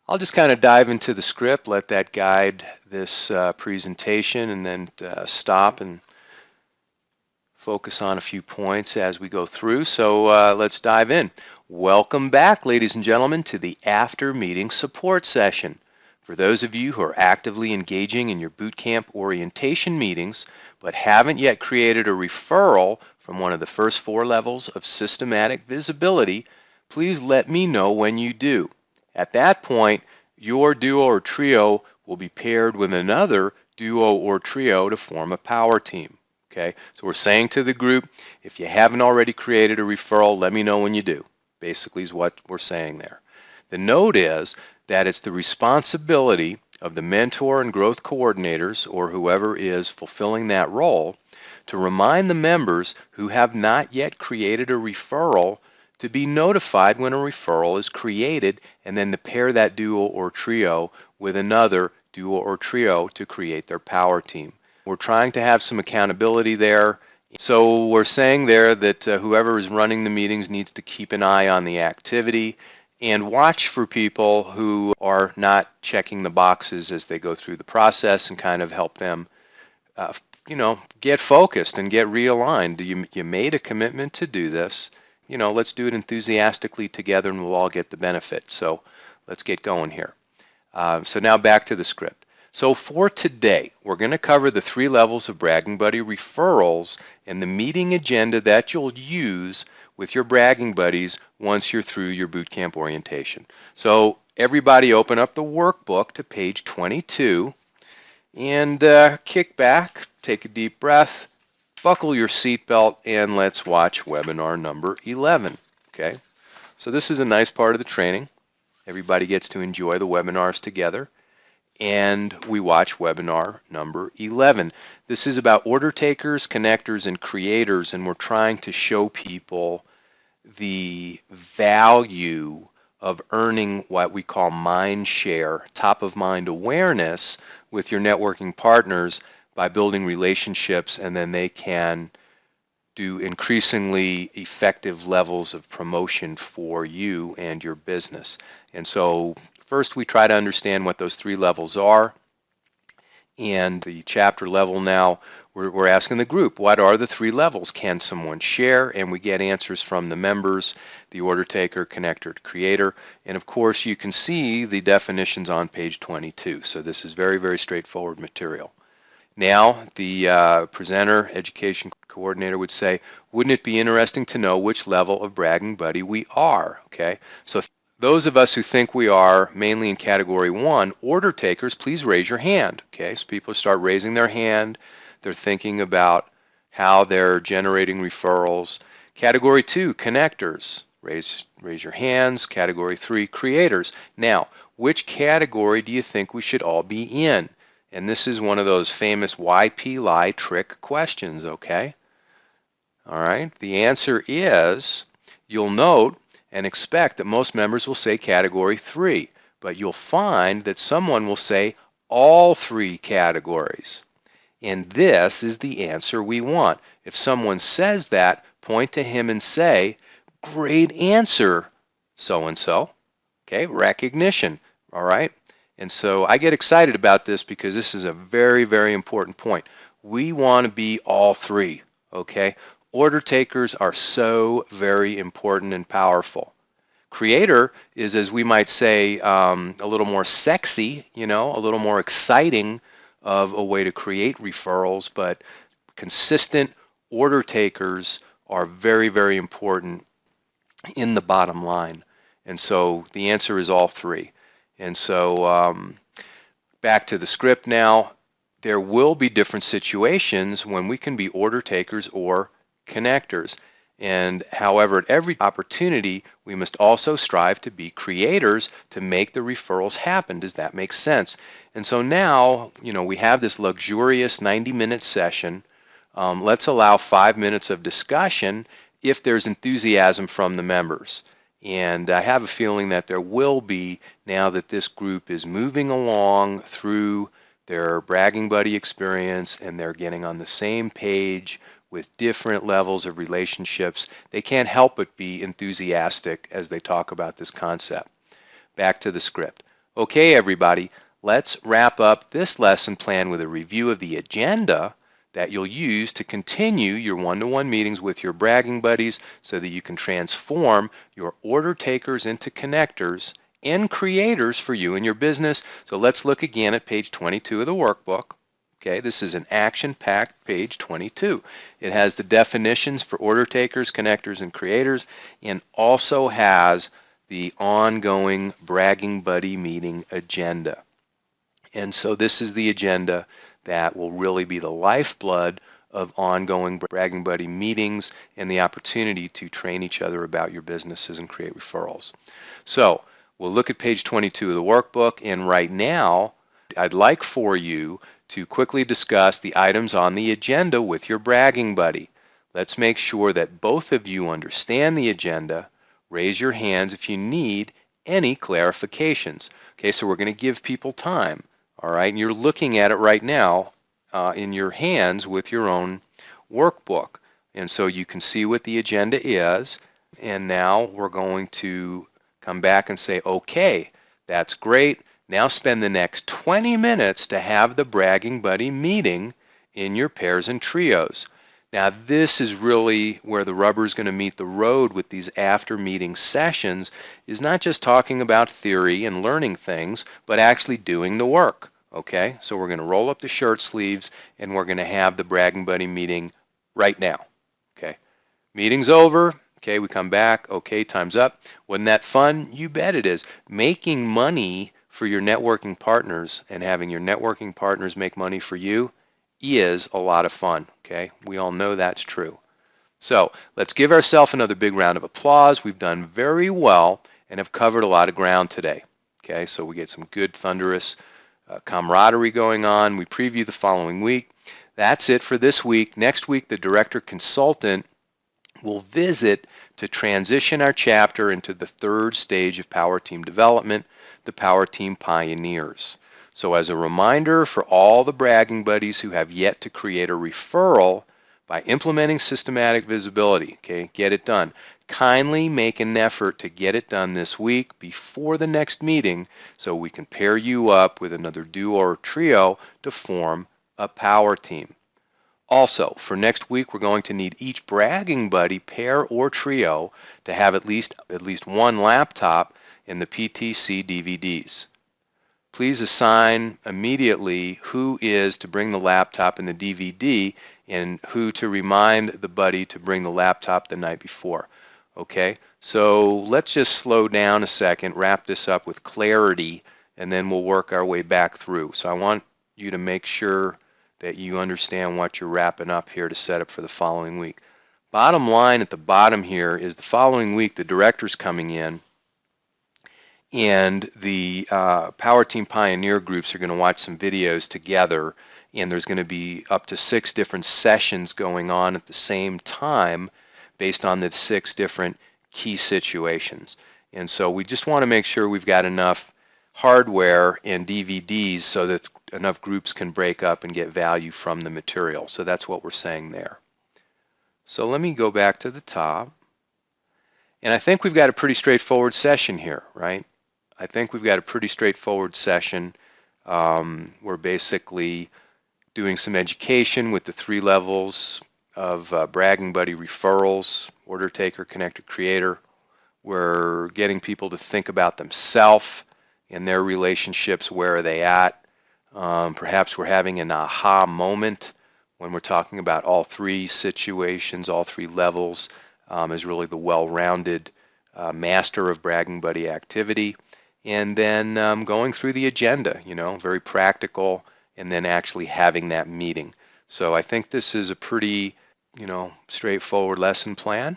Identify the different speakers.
Speaker 1: I'll just kind of dive into the script, let that guide this presentation, and then stop and focus on a few points as we go through. So let's dive in. Welcome back, ladies and gentlemen, to the after meeting support session. For those of you who are actively engaging in your bootcamp orientation meetings, but haven't yet created a referral from one of the first 4 levels of systematic visibility, please let me know when you do. At that point, your duo or trio will be paired with another duo or trio to form a power team. Okay, so we're saying to the group, if you haven't already created a referral, let me know when you do. Basically is what we're saying there. The note is that it's the responsibility of the mentor and growth coordinators, or whoever is fulfilling that role, to remind the members who have not yet created a referral to be notified when a referral is created, and then to pair that duo or trio with another duo or trio to create their power team. We're trying to have some accountability there. So we're saying there that whoever is running the meetings needs to keep an eye on the activity and watch for people who are not checking the boxes as they go through the process, and kind of help them get focused and get realigned. You made a commitment to do this. Let's do it enthusiastically together and we'll all get the benefit. So let's get going here. So now back to the script. So for today, we're going to cover the 3 levels of Bragging Buddy referrals and the meeting agenda that you'll use with your Bragging Buddies once you're through your bootcamp orientation. So everybody open up the workbook to page 22 and kick back, take a deep breath, buckle your seatbelt, and let's watch webinar number 11. Okay, so this is a nice part of the training. Everybody gets to enjoy the webinars together. And we watch webinar number 11. This is about order takers, connectors, and creators, and we're trying to show people the value of earning what we call mind share, top of mind awareness with your networking partners by building relationships, and then they can do increasingly effective levels of promotion for you and your business. And so first we try to understand what those 3 levels are. And the chapter level now, we're asking the group, what are the 3 levels? Can someone share? And we get answers from the members, the order taker, connector, creator. And of course you can see the definitions on page 22. So this is very, very straightforward material. Now, the presenter, education coordinator would say, wouldn't it be interesting to know which level of Bragging Buddy we are? Okay, so those of us who think we are mainly in category 1, order takers, please raise your hand. Okay, so people start raising their hand. They're thinking about how they're generating referrals. Category 2, connectors, raise your hands. Category 3, creators. Now, which category do you think we should all be in? And this is one of those famous YP lie trick questions, okay? All right, the answer is, you'll note and expect that most members will say category 3, but you'll find that someone will say all 3 categories. And this is the answer we want. If someone says that, point to him and say, great answer, so-and-so. Okay, recognition, all right? And so I get excited about this because this is a very, very important point. We want to be all 3, okay? Order takers are so very important and powerful. Creator is, as we might say, a little more sexy, a little more exciting of a way to create referrals, but consistent order takers are very, very important in the bottom line. And so the answer is all 3. And so back to the script now, there will be different situations when we can be order takers or connectors. And however, at every opportunity, we must also strive to be creators to make the referrals happen. Does that make sense? And so now, we have this luxurious 90-minute session. Let's allow 5 minutes of discussion if there's enthusiasm from the members. And I have a feeling that there will be now that this group is moving along through their Bragging Buddy experience and they're getting on the same page with different levels of relationships. They can't help but be enthusiastic as they talk about this concept. Back to the script. Okay, everybody, let's wrap up this lesson plan with a review of the agenda that you'll use to continue your one-to-one meetings with your bragging buddies so that you can transform your order takers into connectors and creators for you and your business. So let's look again at page 22 of the workbook. Okay, this is an action-packed page 22. It has the definitions for order takers, connectors, and creators, and also has the ongoing bragging buddy meeting agenda. And so this is the agenda that will really be the lifeblood of ongoing bragging buddy meetings and the opportunity to train each other about your businesses and create referrals. So we'll look at page 22 of the workbook, and right now I'd like for you to quickly discuss the items on the agenda with your bragging buddy. Let's make sure that both of you understand the agenda. Raise your hands if you need any clarifications. Okay, so we're going to give people time. All right, and you're looking at it right now in your hands with your own workbook. And so you can see what the agenda is. And now we're going to come back and say, okay, that's great. Now spend the next 20 minutes to have the bragging buddy meeting in your pairs and trios. Now this is really where the rubber is going to meet the road with these after meeting sessions, is not just talking about theory and learning things, but actually doing the work. Okay, so we're going to roll up the shirt sleeves and we're going to have the bragging buddy meeting right now. Okay, meeting's over. Okay, we come back. Okay, time's up. Wasn't that fun? You bet it is. Making money for your networking partners and having your networking partners make money for you is a lot of fun. Okay, we all know that's true. So let's give ourselves another big round of applause. We've done very well and have covered a lot of ground today. Okay, so we get some good thunderous camaraderie going on. We preview the following week. That's it for this week. Next week, the director consultant will visit to transition our chapter into the third stage of Power Team development, the Power Team Pioneers. So as a reminder for all the bragging buddies who have yet to create a referral by implementing systematic visibility, okay, get it done. Kindly make an effort to get it done this week before the next meeting so we can pair you up with another duo or trio to form a power team. Also, for next week, we're going to need each bragging buddy, pair, or trio to have at least one laptop in the PTC DVDs. Please assign immediately who is to bring the laptop and the DVD and who to remind the buddy to bring the laptop the night before. Okay, so let's just slow down a second, wrap this up with clarity, and then we'll work our way back through. So I want you to make sure that you understand what you're wrapping up here to set up for the following week. Bottom line at the bottom here is the following week the director's coming in and the Power Team Pioneer groups are going to watch some videos together, and there's going to be up to 6 different sessions going on at the same time based on the 6 different key situations. And so we just want to make sure we've got enough hardware and DVDs so that enough groups can break up and get value from the material. So that's what we're saying there. So let me go back to the top. And I think we've got a pretty straightforward session here, right? I think we've got a pretty straightforward session. We're basically doing some education with the 3 levels of bragging buddy referrals, order taker, connector, creator. We're getting people to think about themselves and their relationships. Where are they at? Perhaps we're having an aha moment when we're talking about all 3 situations, all 3 levels, as really the well-rounded master of bragging buddy activity. And then going through the agenda, you know, very practical, and then actually having that meeting. So I think this is a pretty, you know, straightforward lesson plan.